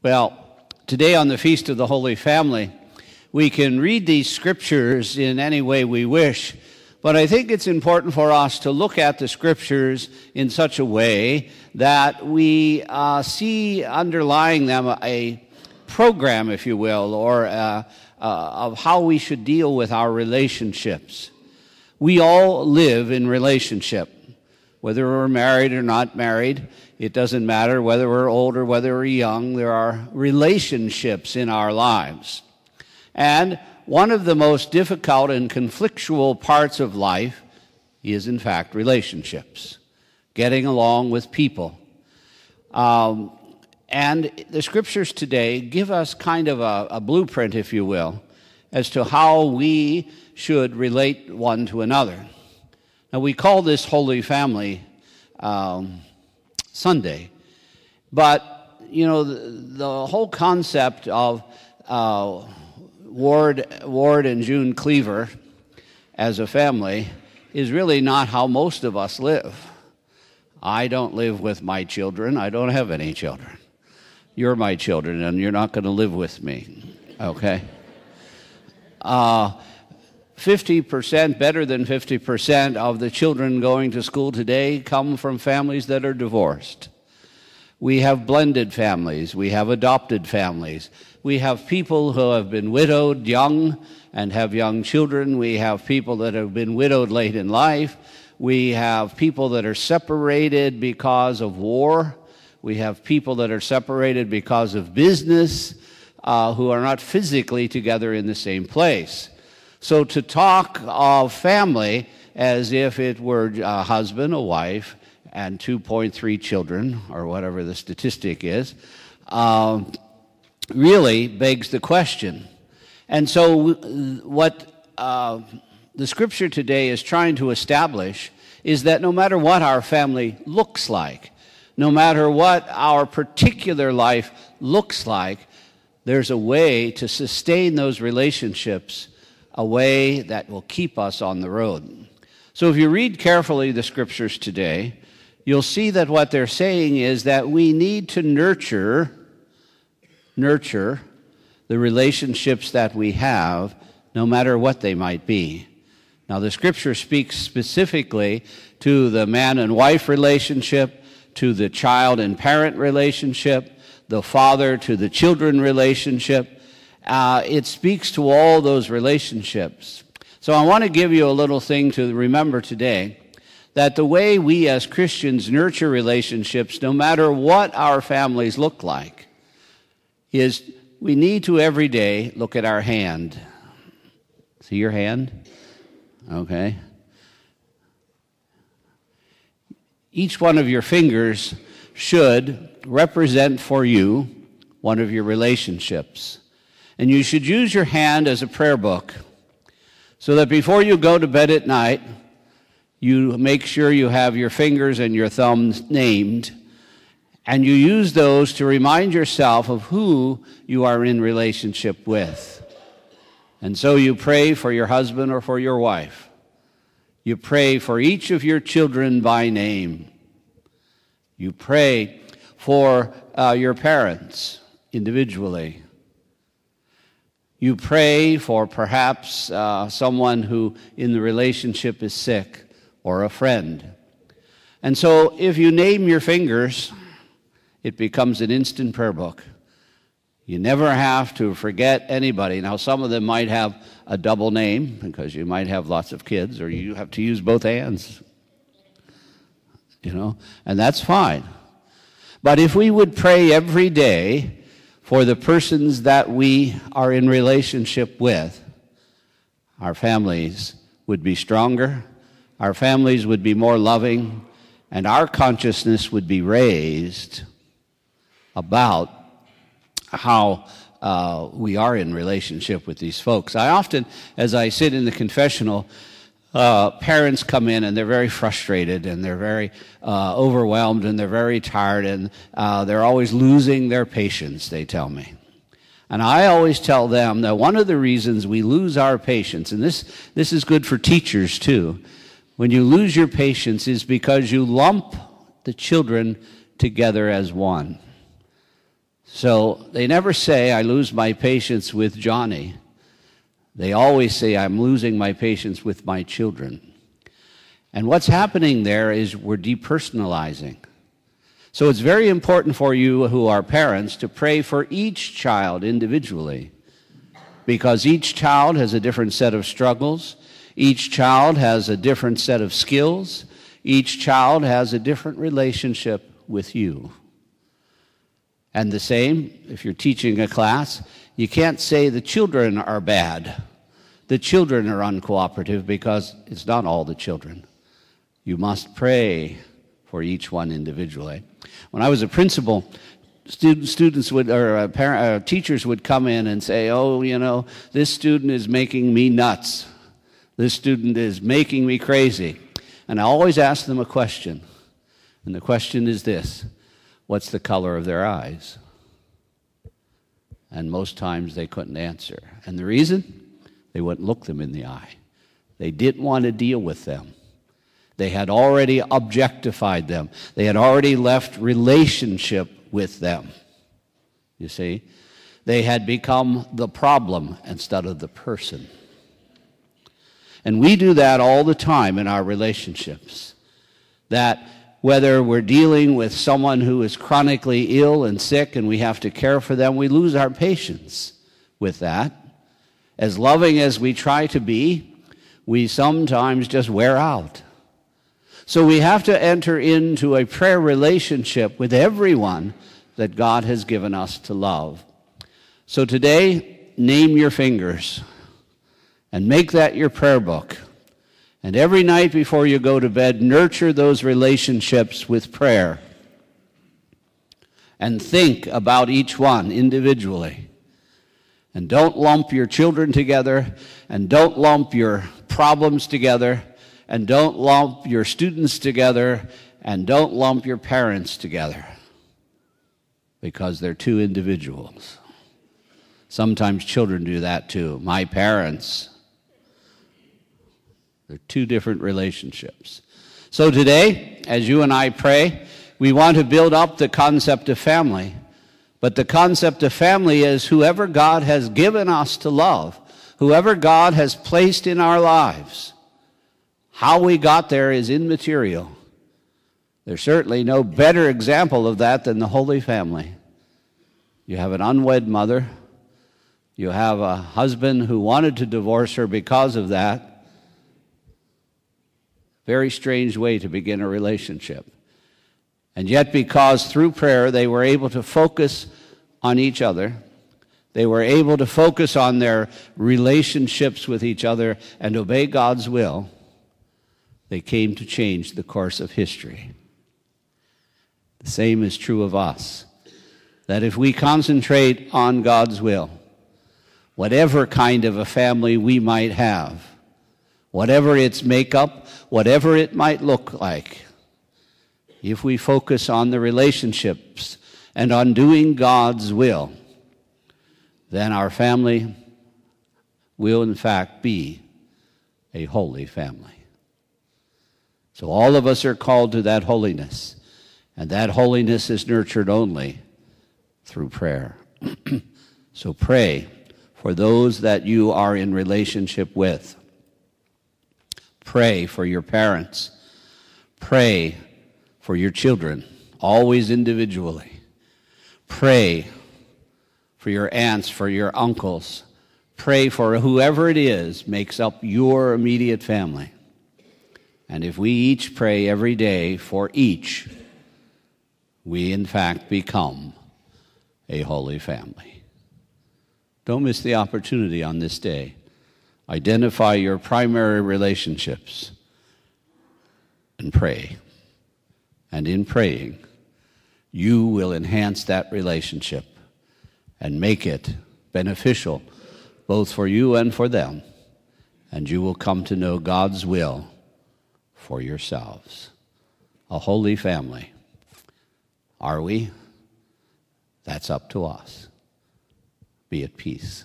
Well, today on the Feast of the Holy Family, we can read these scriptures in any way we wish, but I think it's important for us to look at the scriptures in such a way that we see underlying them a program, if you will, or of how we should deal with our relationships. We all live in relationship. Whether we're married or not married, it doesn't matter whether we're old or whether we're young, there are relationships in our lives. And one of the most difficult and conflictual parts of life is, in fact, relationships, getting along with people. And the scriptures today give us kind of a blueprint, if you will, as to how we should relate one to another. Now, we call this Holy Family Sunday, but, you know, the whole concept of Ward and June Cleaver as a family is really not how most of us live. I don't live with my children. I don't have any children. You're my children, and you're not going to live with me, okay? 50%, better than 50% of the children going to school today come from families that are divorced. We have blended families. We have adopted families. We have people who have been widowed young and have young children. We have people that have been widowed late in life. We have people that are separated because of war. We have people that are separated because of business, who are not physically together in the same place. So to talk of family as if it were a husband, a wife, and 2.3 children, or whatever the statistic is, really begs the question. And so what the scripture today is trying to establish is that no matter what our family looks like, no matter what our particular life looks like, there's a way to sustain those relationships, a way that will keep us on the road. So if you read carefully the scriptures today, you'll see that what they're saying is that we need to nurture the relationships that we have, no matter what they might be. Now, the scripture speaks specifically to the man and wife relationship, to the child and parent relationship, the father to the children relationship. It speaks to all those relationships. So I want to give you a little thing to remember today, that the way we as Christians nurture relationships, no matter what our families look like, is we need to every day look at our hand. See your hand? Okay. Each one of your fingers should represent for you one of your relationships. And you should use your hand as a prayer book so that before you go to bed at night, you make sure you have your fingers and your thumbs named, and you use those to remind yourself of who you are in relationship with. And so you pray for your husband or for your wife. You pray for each of your children by name. You pray for your parents individually. You pray for perhaps someone who in the relationship is sick or a friend. And so if you name your fingers, it becomes an instant prayer book. You never have to forget anybody. Now, some of them might have a double name because you might have lots of kids, or you have to use both hands, you know, and that's fine. But if we would pray every day for the persons that we are in relationship with, our families would be stronger, our families would be more loving, and our consciousness would be raised about how we are in relationship with these folks. I often, as I sit in the confessional, parents come in and they're very frustrated and they're very overwhelmed and they're very tired and they're always losing their patience, they tell me. And I always tell them that one of the reasons we lose our patience, and this is good for teachers too, when you lose your patience is because you lump the children together as one. So they never say, I lose my patience with Johnny. They always say, I'm losing my patience with my children. And what's happening there is we're depersonalizing. So it's very important for you who are parents to pray for each child individually, because each child has a different set of struggles. Each child has a different set of skills. Each child has a different relationship with you. And the same, if you're teaching a class, you can't say the children are bad. The children are uncooperative, because it's not all the children. You must pray for each one individually. When I was a principal, teachers would come in and say, oh, this student is making me nuts. This student is making me crazy. And I always ask them a question. And the question is this: what's the color of their eyes? And most times they couldn't answer. And the reason? They wouldn't look them in the eye. They didn't want to deal with them. They had already objectified them. They had already left relationship with them. You see? They had become the problem instead of the person. And we do that all the time in our relationships. That whether we're dealing with someone who is chronically ill and sick and we have to care for them, we lose our patience with that. As loving as we try to be, we sometimes just wear out. So we have to enter into a prayer relationship with everyone that God has given us to love. So today, name your fingers and make that your prayer book. And every night before you go to bed, nurture those relationships with prayer. And think about each one individually. And don't lump your children together, and don't lump your problems together, and don't lump your students together, and don't lump your parents together, because they're two individuals. Sometimes children do that too. My parents. They're two different relationships. So today, as you and I pray, we want to build up the concept of family. But the concept of family is whoever God has given us to love, whoever God has placed in our lives. How we got there is immaterial. There's certainly no better example of that than the Holy Family. You have an unwed mother. You have a husband who wanted to divorce her because of that. Very strange way to begin a relationship. And yet, because through prayer they were able to focus on each other, they were able to focus on their relationships with each other and obey God's will, they came to change the course of history. The same is true of us, that if we concentrate on God's will, whatever kind of a family we might have, whatever its makeup, whatever it might look like, if we focus on the relationships and on doing God's will, then our family will in fact be a holy family. So all of us are called to that holiness, and that holiness is nurtured only through prayer. So pray for those that you are in relationship with. Pray for your parents. Pray for your children, always individually. Pray for your aunts, for your uncles. Pray for whoever it is makes up your immediate family. And if we each pray every day for each, we in fact become a holy family. Don't miss the opportunity on this day. Identify your primary relationships and pray. And in praying, you will enhance that relationship and make it beneficial both for you and for them. And you will come to know God's will for yourselves. A holy family. Are we? That's up to us. Be at peace.